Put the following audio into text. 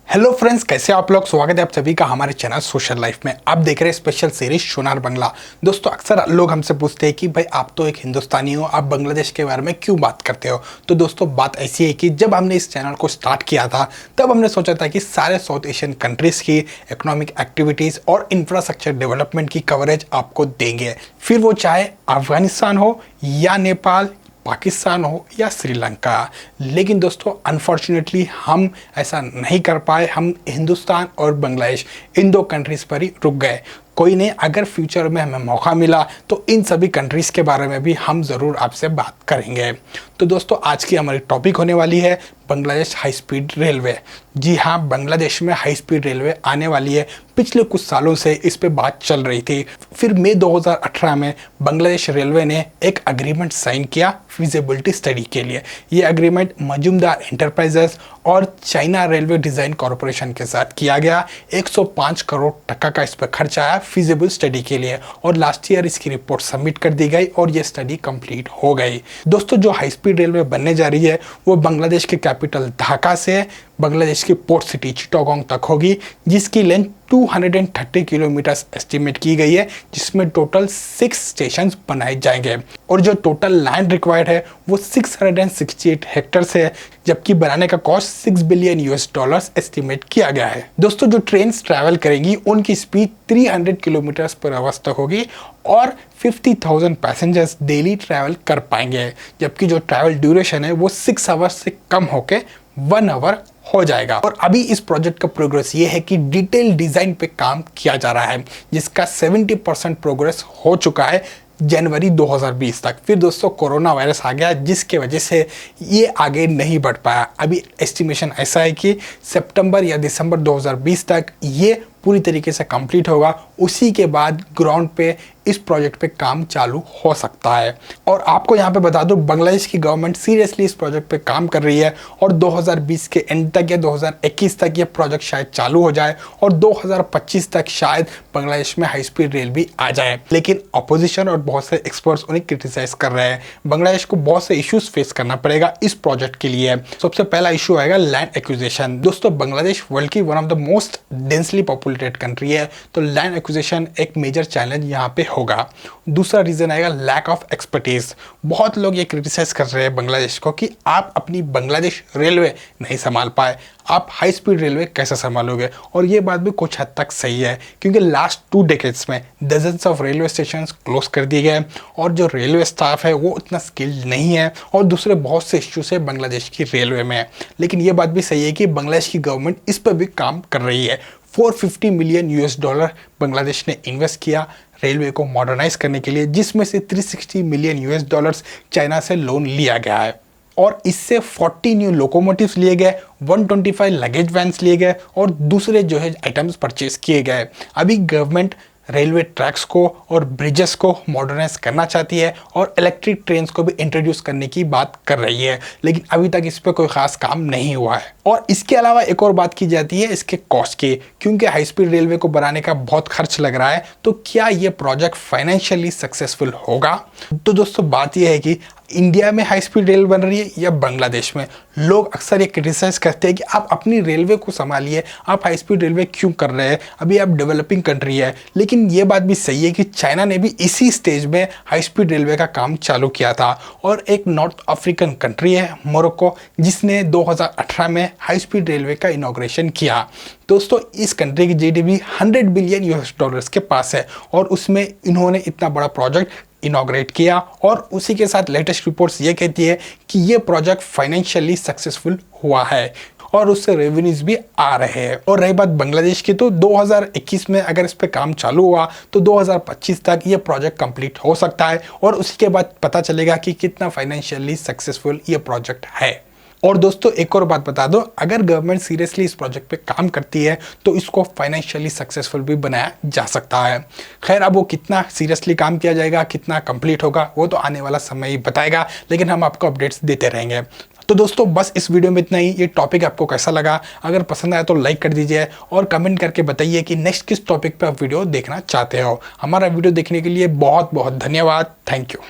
Hello friends, कैसे आप लोग। स्वागत है आप सभी का हमारे चैनल सोशल लाइफ में। आप देख रहे हैं स्पेशल सीरीज सोनार बंगला। दोस्तों, अक्सर लोग हमसे पूछते हैं कि भाई आप तो एक हिंदुस्तानी हो, आप बांग्लादेश के बारे में क्यों बात करते हो। तो दोस्तों, बात ऐसी है कि जब हमने इस चैनल को स्टार्ट किया था तब हमने सोचा था कि सारे साउथ एशियन कंट्रीज़ की इकोनॉमिक एक्टिविटीज़ और इंफ्रास्ट्रक्चर डेवलपमेंट की कवरेज आपको देंगे, फिर वो चाहे अफगानिस्तान हो या नेपाल, पाकिस्तान हो या श्रीलंका। लेकिन दोस्तों, अनफॉर्चुनेटली हम ऐसा नहीं कर पाए। हम हिंदुस्तान और बांग्लादेश इन दो कंट्रीज़ पर ही रुक गए। कोई नहीं, अगर फ्यूचर में हमें मौका मिला तो इन सभी कंट्रीज़ के बारे में भी हम ज़रूर आपसे बात करेंगे। तो दोस्तों, आज की हमारी टॉपिक होने वाली है बांग्लादेश हाई स्पीड रेलवे। जी हाँ, बांग्लादेश में हाई स्पीड रेलवे आने वाली है। पिछले कुछ सालों से इस पे बात चल रही थी। फिर मई 2018 में बांग्लादेश रेलवे ने एक एग्रीमेंट साइन किया फिजिबिलिटी स्टडी के लिए। ये एग्रीमेंट मजूमदार एंटरप्राइजेस और चाइना रेलवे डिज़ाइन कॉरपोरेशन के साथ किया गया। 105 करोड़ टका का इस पर खर्च आया फिजिबल स्टडी के लिए, और लास्ट ईयर इसकी रिपोर्ट सबमिट कर दी गई और ये स्टडी कंप्लीट हो गई। दोस्तों, जो हाई स्पीड रेलवे बनने जा रही है वो बांग्लादेश के कैपिटल ढाका से बांग्लादेश की पोर्ट सिटी चिटागोंग तक होगी, जिसकी लेंथ 230 किलोमीटर एस्टिमेट की गई है, जिसमें टोटल 6 स्टेशन बनाए जाएंगे। और जो टोटल लैंड रिक्वायर्ड है वो 668 हेक्टर्स है, जबकि बनाने का कॉस्ट $6 बिलियन एस्टिमेट किया गया है। दोस्तों, जो ट्रेन ट्रैवल करेंगी उनकी स्पीड 300 किलोमीटर पर आवर तक होगी और 50,000 पैसेंजर्स डेली ट्रैवल कर पाएंगे, जबकि जो ट्रैवल ड्यूरेशन है वो 6 आवर्स से कम होकर 1 आवर हो जाएगा। और अभी इस प्रोजेक्ट का प्रोग्रेस ये है कि डिटेल डिज़ाइन पे काम किया जा रहा है, जिसका 70% प्रोग्रेस हो चुका है जनवरी 2020 तक। फिर दोस्तों, कोरोना वायरस आ गया, जिसके वजह से ये आगे नहीं बढ़ पाया। अभी एस्टिमेशन ऐसा है कि सितंबर या दिसंबर 2020 तक ये पूरी तरीके से कंप्लीट होगा। उसी के बाद ग्राउंड पे इस प्रोजेक्ट पे काम चालू हो सकता है। और आपको यहाँ पे बता दूं, बांग्लादेश की गवर्नमेंट सीरियसली इस प्रोजेक्ट पे काम कर रही है और 2020 के एंड तक या 2021 तक ये प्रोजेक्ट शायद चालू हो जाए और 2025 तक शायद बांग्लादेश में हाई स्पीड रेल भी आ जाए। लेकिन अपोजिशन और बहुत से एक्सपर्ट्स उन्हें क्रिटिसाइज कर रहे हैं। बांग्लादेश को बहुत से इश्यूज फेस करना पड़ेगा इस प्रोजेक्ट के लिए। सबसे पहला इशू आएगा लैंड एक्विजिशन। दोस्तों, बांग्लादेश वर्ल्ड की one of the most densely populated country है, तो लैंड एक्विजिशन एक मेजर चैलेंज यहाँ पे होगा। दूसरा रीजन आएगा लैक ऑफ एक्सपर्टीज। बहुत लोग ये क्रिटिसाइज कर रहे हैं बांग्लादेश को कि आप अपनी बांग्लादेश रेलवे नहीं संभाल पाए, आप हाई स्पीड रेलवे कैसे संभालोगे। और ये बात भी कुछ हद तक सही है, क्योंकि लास्ट 2 डेकेड्स में dozens of railway station close कर दिए गए और जो रेलवे स्टाफ है वो उतना स्किल्ड नहीं है, और दूसरे बहुत से इश्यूज है बांग्लादेश की रेलवे में। लेकिन ये बात भी सही है कि बांग्लादेश की गवर्नमेंट इस पर भी काम कर रही है। $450 मिलियन बांग्लादेश ने इन्वेस्ट किया रेलवे को मॉडर्नाइज करने के लिए, जिसमें से $360 मिलियन चाइना से लोन लिया गया है। और इससे 40 न्यू लोकोमोटिव्स लिए गए, 125 लगेज वैन्स लिए गए और दूसरे जो है आइटम्स परचेज किए गए। अभी गवर्नमेंट रेलवे ट्रैक्स को और ब्रिजेस को मॉडर्नाइज करना चाहती है और इलेक्ट्रिक ट्रेन्स को भी इंट्रोड्यूस करने की बात कर रही है, लेकिन अभी तक इस पर कोई खास काम नहीं हुआ है। और इसके अलावा एक और बात की जाती है इसके कॉस्ट की, क्योंकि हाई स्पीड रेलवे को बनाने का बहुत खर्च लग रहा है, तो क्या ये प्रोजेक्ट फाइनेंशियली सक्सेसफुल होगा। तो दोस्तों, बात यह है कि इंडिया में हाई स्पीड रेल बन रही है या बांग्लादेश में। लोग अक्सर ये क्रिटिसाइज करते हैं कि आप अपनी रेलवे को संभालिए, आप हाई स्पीड रेलवे क्यों कर रहे हैं, अभी आप डेवलपिंग कंट्री है। लेकिन ये बात भी सही है कि चाइना ने भी इसी स्टेज में हाई स्पीड रेलवे का काम चालू किया था। और एक नॉर्थ अफ्रीकन कंट्री है मोरक्को, जिसने 2018 में हाई स्पीड रेलवे का इनॉग्रेशन किया। दोस्तों, इस कंट्री की जीडीपी $100 बिलियन के पास है और उसमें इन्होंने इतना बड़ा प्रोजेक्ट इनॉग्रेट किया। और उसी के साथ लेटेस्ट रिपोर्ट्स ये कहती है कि ये प्रोजेक्ट फाइनेंशियली सक्सेसफुल हुआ है और उससे रेवेन्यूज भी आ रहे हैं। और रही बात बांग्लादेश की, तो 2021 में अगर इस पे काम चालू हुआ तो 2025 तक ये प्रोजेक्ट कंप्लीट हो सकता है और उसी के बाद पता चलेगा कि कितना फाइनेंशियली सक्सेसफुल ये प्रोजेक्ट है। और दोस्तों, एक और बात बता दो, अगर गवर्नमेंट सीरियसली इस प्रोजेक्ट पे काम करती है तो इसको फाइनेंशियली सक्सेसफुल भी बनाया जा सकता है। खैर, अब वो कितना सीरियसली काम किया जाएगा, कितना कंप्लीट होगा, वो तो आने वाला समय ही बताएगा, लेकिन हम आपको अपडेट्स देते रहेंगे। तो दोस्तों, बस इस वीडियो में इतना ही। ये टॉपिक आपको कैसा लगा, अगर पसंद आया तो लाइक कर दीजिए और कमेंट करके बताइए कि नेक्स्ट किस टॉपिक पे आप वीडियो देखना चाहते हो। हमारा वीडियो देखने के लिए बहुत बहुत धन्यवाद। Thank you.